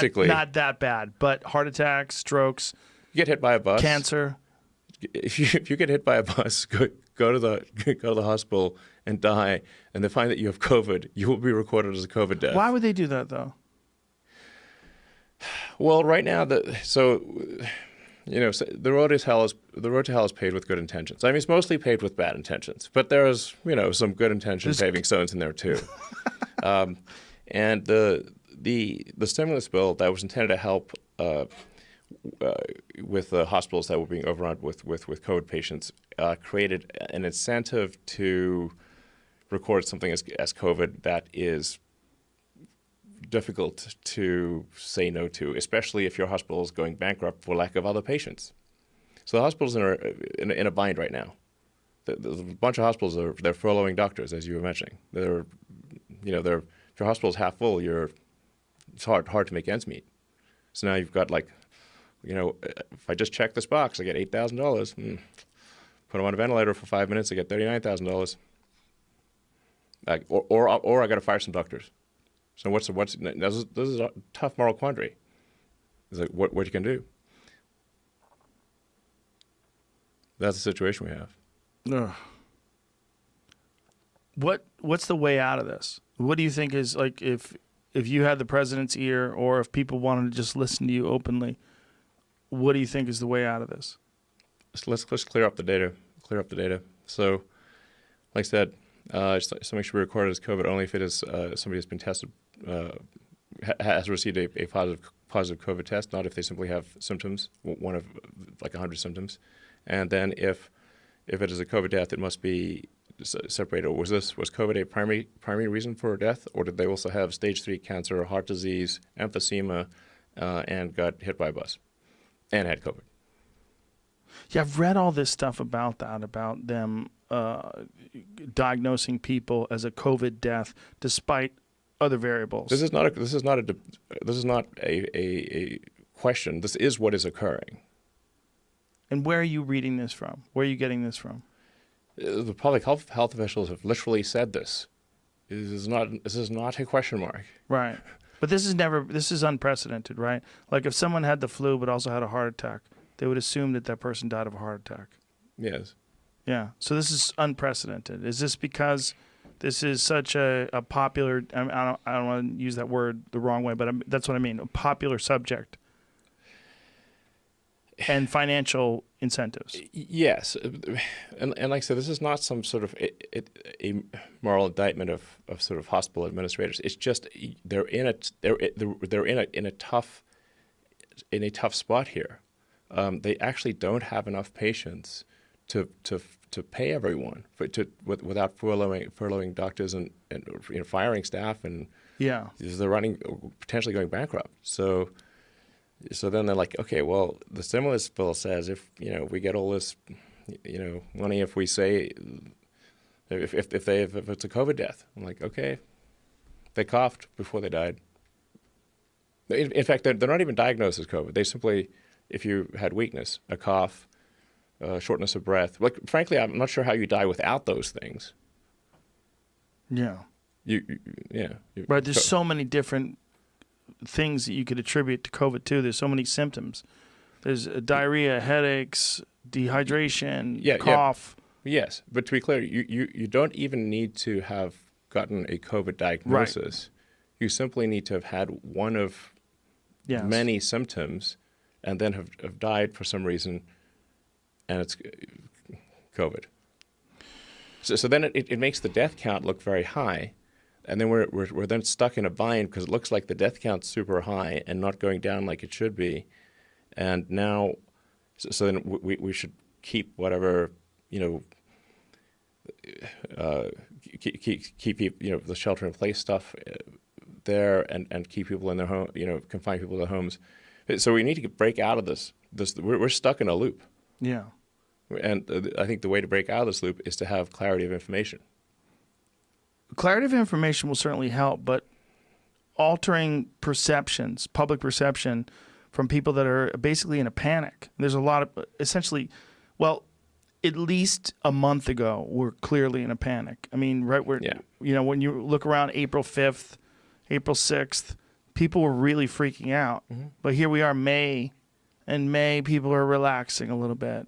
Basically, not that bad, but heart attacks, strokes, you get hit by a bus. cancer. If you get hit by a bus, go to the hospital and die, and they find that you have COVID, you will be recorded as a COVID death. Why would they do that, though? Well, right now, so the road to hell is paved with good intentions. I mean, it's mostly paved with bad intentions, but there's some good intention paving stones in there too. And the stimulus bill that was intended to help with the hospitals that were being overrun with COVID patients created an incentive to record something as COVID that is difficult to say no to, especially if your hospital is going bankrupt for lack of other patients. So the hospitals are in a bind right now. There's a bunch of hospitals they're furloughing doctors, as you were mentioning. If your hospital's half full, it's hard to make ends meet. So now you've got if I just check this box, I get $8,000. Put them on a ventilator for 5 minutes, I get $39,000. Or I got to fire some doctors. So this is a tough moral quandary. It's like what you can do. That's the situation we have. Ugh. What's the way out of this? What do you think is like if you had the president's ear, or if people wanted to just listen to you openly? What do you think is the way out of this? Let's clear up the data. So, like I said, somebody should be recorded as COVID only if it is somebody has been tested, has received a positive COVID test, not if they simply have symptoms, one of like 100 symptoms. And then if it is a COVID death, it must be separated. Was COVID a primary reason for death, or did they also have stage 3 cancer, heart disease, emphysema, and got hit by a bus? And had COVID. Yeah, I've read all this stuff about them diagnosing people as a COVID death despite other variables. This is not a question. This is what is occurring. And where are you reading this from? Where are you getting this from? The public health officials have literally said this. This is not a question mark. Right. But this is unprecedented, right? Like if someone had the flu but also had a heart attack, they would assume that person died of a heart attack. Yes. Yeah. So this is unprecedented. Is this because this is such a popular, I don't want to use that word the wrong way, but that's what I mean, a popular subject and financial incentives? Yes. And like I said, this is not some sort of a moral indictment of sort of hospital administrators. It's just they're in a tough spot here. They actually don't have enough patients to pay everyone without furloughing doctors and firing staff, and they're potentially going bankrupt. So then they're like, okay, well, the stimulus bill says if we get all this money, if we say if it's a COVID death, I'm like, okay, they coughed before they died. In fact, they're not even diagnosed as COVID. They simply, if you had weakness, a cough, shortness of breath. Like, frankly, I'm not sure how you die without those things. Yeah. Right. There's so many different things that you could attribute to COVID too. There's so many symptoms. There's diarrhea, headaches, dehydration, cough. Yeah. Yes, but to be clear, you don't even need to have gotten a COVID diagnosis. Right. You simply need to have had one of many symptoms and then have died for some reason, and it's COVID. So then it makes the death count look very high. And then we're then stuck in a bind because it looks like the death count's super high and not going down like it should be. And now, so then we should keep whatever, keep the shelter in place stuff there and keep people in their home, confine people to their homes. So we need to break out of this. We're stuck in a loop. Yeah. And I think the way to break out of this loop is to have clarity of information. Clarity of information will certainly help, but altering perceptions, public perception from people that are basically in a panic. There's a lot of, essentially, well, at least a month ago, we're clearly in a panic. I mean, right where, when you look around April 5th, April 6th, people were really freaking out. Mm-hmm. But here we are, May, and May people are relaxing a little bit.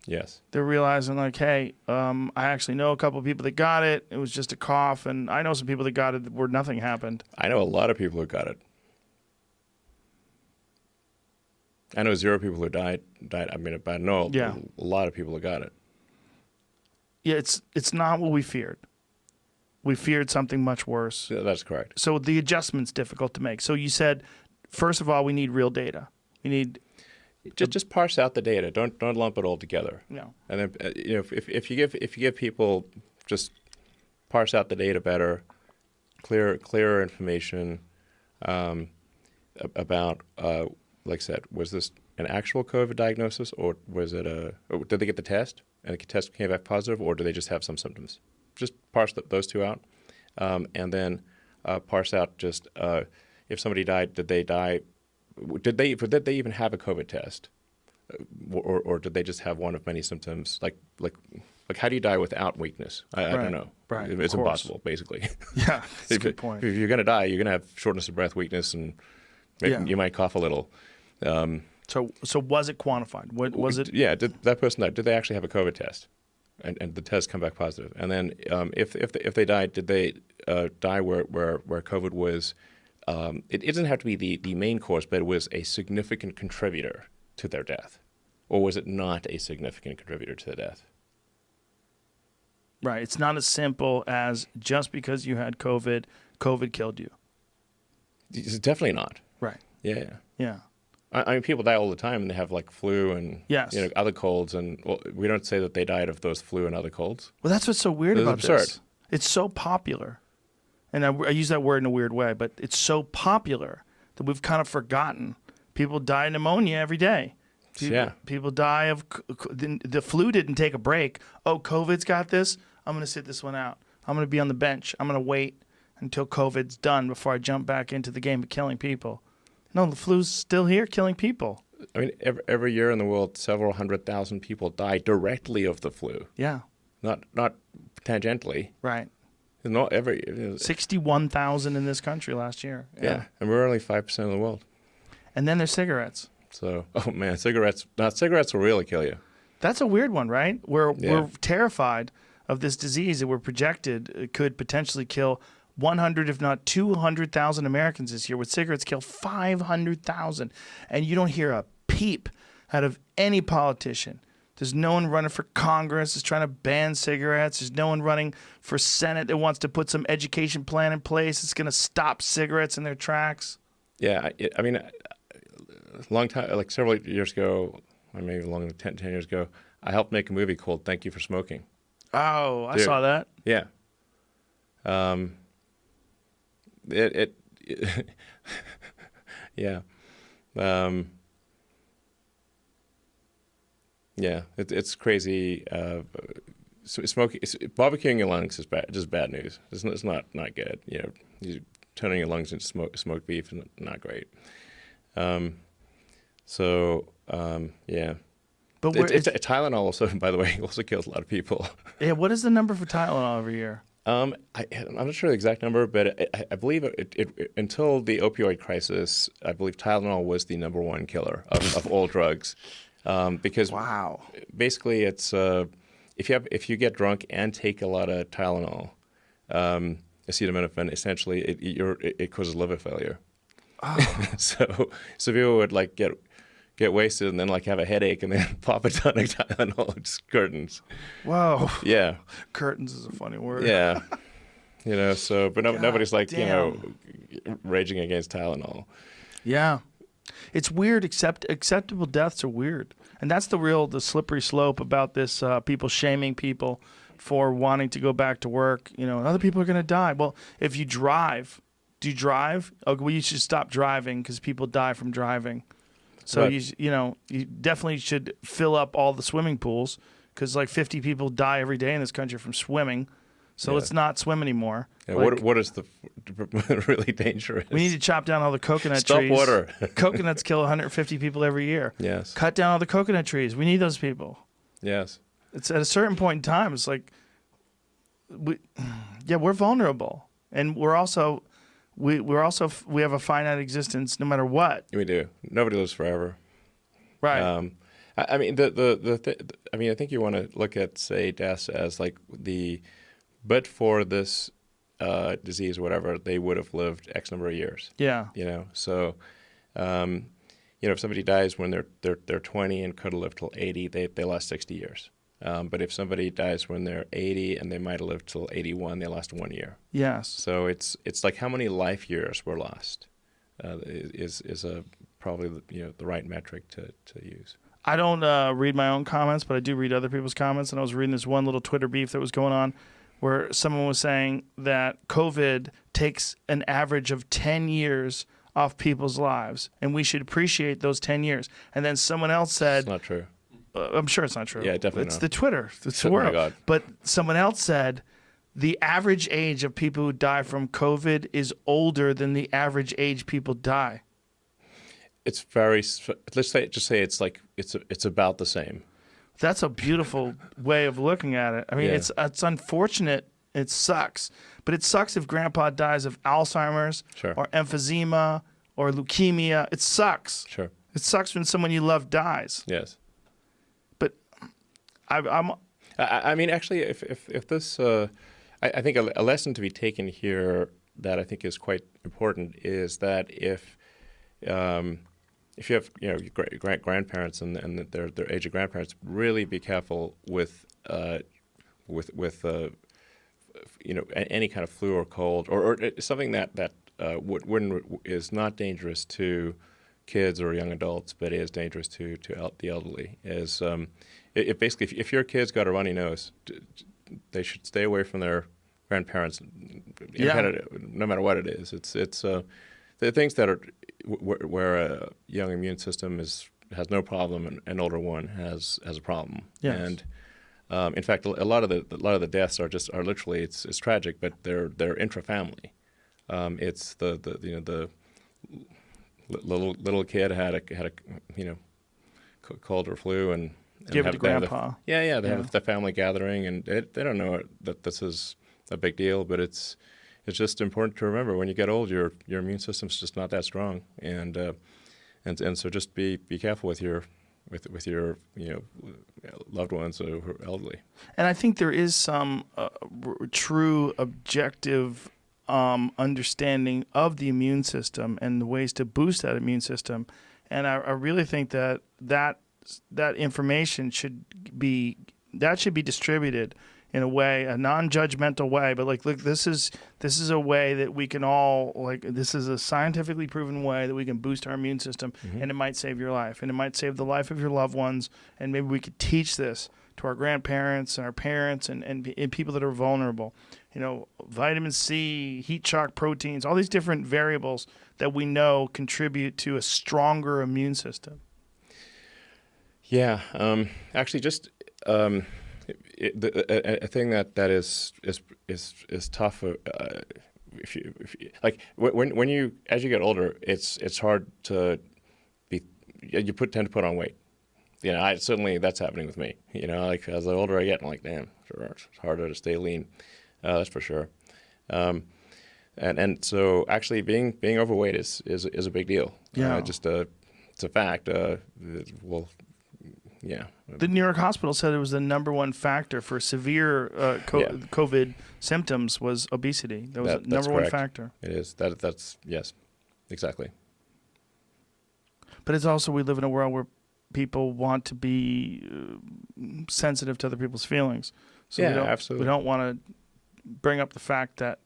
Yes. They're realizing like, hey, I actually know a couple of people that got it. It was just a cough, and I know some people that got it where nothing happened. I know a lot of people who got it. I know 0 people who died. I mean, but I know Yeah. a lot of people who got it. Yeah, it's not what we feared. We feared something much worse. Yeah, that's correct. So the adjustment's difficult to make. So you said, first of all, we need real data. We need Just parse out the data. Don't lump it all together. no. And then if you give people just parse out the data better, clearer information about like I said, was this an actual COVID diagnosis, or was it or did they get the test and the test came back positive, or do they just have some symptoms? Just parse those two out, and then parse out just if somebody died, did they die? Did they even have a COVID test, or did they just have one of many symptoms? Like how do you die without weakness? I don't know. Right. It's impossible, basically. Yeah, that's a good point. If you're going to die, you're going to have shortness of breath, weakness, and you might cough a little. So was it quantified? What was it? Yeah, did that person die? Did they actually have a COVID test, and the test come back positive? And then if they died, did they die where COVID was? It doesn't have to be the main cause, but it was a significant contributor to their death, or was it not a significant contributor to the death? Right. It's not as simple as just because you had COVID, COVID killed you. It's definitely not. Right. Yeah. Yeah. I mean, people die all the time, and they have like flu and Yes. other colds, and we don't say that they died of those flu and other colds. Well, that's what's so weird It's about absurd. this. It's so popular, and I use that word in a weird way, but it's so popular that we've kind of forgotten. People die of pneumonia every day. People die of the flu didn't take a break. Oh, COVID's got this. I'm going to sit this one out. I'm going to be on the bench. I'm going to wait until COVID's done before I jump back into the game of killing people. No, the flu's still here killing people. I mean, every year in the world, several 100,000 people die directly of the flu. Yeah. Not tangentially. Right. Not every 61,000 in this country last year. Yeah, and we're only 5% of the world. And then there's cigarettes. So, oh man, cigarettes will really kill you. That's a weird one, right? We're Yeah. terrified of this disease that we're projected could potentially kill 100, if not 200,000 Americans this year. With cigarettes, kill 500,000. And you don't hear a peep out of any politician. There's no one running for Congress that's trying to ban cigarettes. There's no one running for Senate that wants to put some education plan in place that's going to stop cigarettes in their tracks. Yeah, I mean, a long time, like several years ago, or maybe longer than 10 years ago, I helped make a movie called Thank You for Smoking. Oh, I Dude. saw that. Yeah. Yeah. Yeah, it's crazy. Barbecuing your lungs is just bad news. It's not good. You know, you're turning your lungs into smoked beef is not great. Yeah. But Tylenol also, by the way, also kills a lot of people. yeah, what is the number for Tylenol every year? I'm not sure the exact number, but I believe it until the opioid crisis, I believe Tylenol was the number one killer of all drugs. Because Wow. basically it's if you get drunk and take a lot of Tylenol, acetaminophen, essentially it causes liver failure. Oh. So people would like get wasted and then like have a headache and then pop a ton of Tylenol, just curtains. Whoa. Yeah. Curtains is a funny word. Yeah. You know, so but nobody's like, damn. raging against Tylenol. Yeah. It's weird, acceptable deaths are weird. And that's the slippery slope about this, people shaming people for wanting to go back to work. You know, other people are going to die. Well, if you drive, do you drive? Oh, well, you should stop driving because people die from driving. So, Right. you definitely should fill up all the swimming pools because like 50 people die every day in this country from swimming. So let's not swim anymore. Yeah, Like, what is the really dangerous? we need to chop down all the coconut Stop trees. water. Coconuts kill 150 people every year. Yes. Cut down all the coconut trees. We need those people. Yes. It's at a certain point in time. It's like, we're vulnerable, and we're also we have a finite existence no matter what. We do. Nobody lives forever. Right. I mean, I mean, I think you want to look at, say, deaths as like but for this disease or whatever, they would have lived X number of years. Yeah. So, if somebody dies when they're 20 and could have lived till 80, they lost 60 years. But if somebody dies when they're 80 and they might have lived till 81, they lost 1 year. Yes. So it's like how many life years were lost is probably the right metric to use. I don't read my own comments, but I do read other people's comments. And I was reading this one little Twitter beef that was going on where someone was saying that COVID takes an average of 10 years off people's lives, and we should appreciate those 10 years. And then someone else said... It's not true. I'm sure it's not true. Yeah, definitely It's not. the Twitter. It's the Oh my world. God. But someone else said the average age of people who die from COVID is older than the average age people die. It's very. Let's say it's like it's about the same. That's a beautiful way of looking at it. I mean, Yeah. it's unfortunate. It sucks. But it sucks if grandpa dies of Alzheimer's Sure. or emphysema or leukemia. It sucks. Sure. It sucks when someone you love dies. Yes. But I'm I mean, actually, if this, I think a lesson to be taken here that I think is quite important is that if you have grandparents and their age of grandparents, really be careful with any kind of flu or cold or something that is not dangerous to kids or young adults, but is dangerous to the elderly. It basically, if your kid's got a runny nose, they should stay away from their grandparents, no matter what it is. It's the things that are where a young immune system has no problem and an older one has a problem. Yes. And in fact, a lot of the deaths are literally it's tragic, but they're intra-family. It's the little kid had a cold or flu and give it to grandpa. They have the family gathering, and they don't know that this is a big deal, but it's just important to remember when you get old, your immune system's just not that strong, and so just be careful with your loved ones who are elderly. And I think there is some true objective understanding of the immune system and the ways to boost that immune system. And I really think that information should be distributed in a way, a non-judgmental way. But like, look, this is a way that we can all, like, this is a scientifically proven way that we can boost our immune system, and it might save your life, and it might save the life of your loved ones. And maybe we could teach this to our grandparents and our parents and people that are vulnerable. Vitamin C, heat shock proteins, all these different variables that we know contribute to a stronger immune system. Yeah, actually, just a thing that is tough. If you like when you as you get older, it's hard to be. You tend to put on weight. Certainly that's happening with me. Like as the older I get, I'm like, damn, it's harder to stay lean. That's for sure. And so actually being overweight is a big deal. Yeah. It's a fact. Yeah. The New York hospital said it was the number one factor for severe COVID symptoms was obesity. That was the number one factor. It is. That's yes, exactly. But it's also, we live in a world where people want to be sensitive to other people's feelings. So absolutely. We don't want to bring up the fact that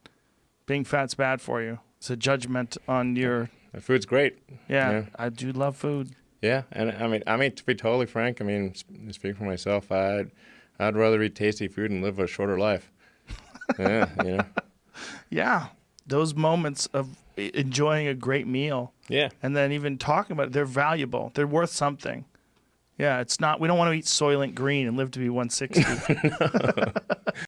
being fat's bad for you. It's a judgment on your... Food's great. Yeah, I do love food. Yeah, and I mean to be totally frank, speaking for myself, I'd rather eat tasty food and live a shorter life. Yeah, Yeah, those moments of enjoying a great meal. Yeah. And then even talking about it, they're valuable. They're worth something. Yeah, it's not. We don't want to eat Soylent Green and live to be 160.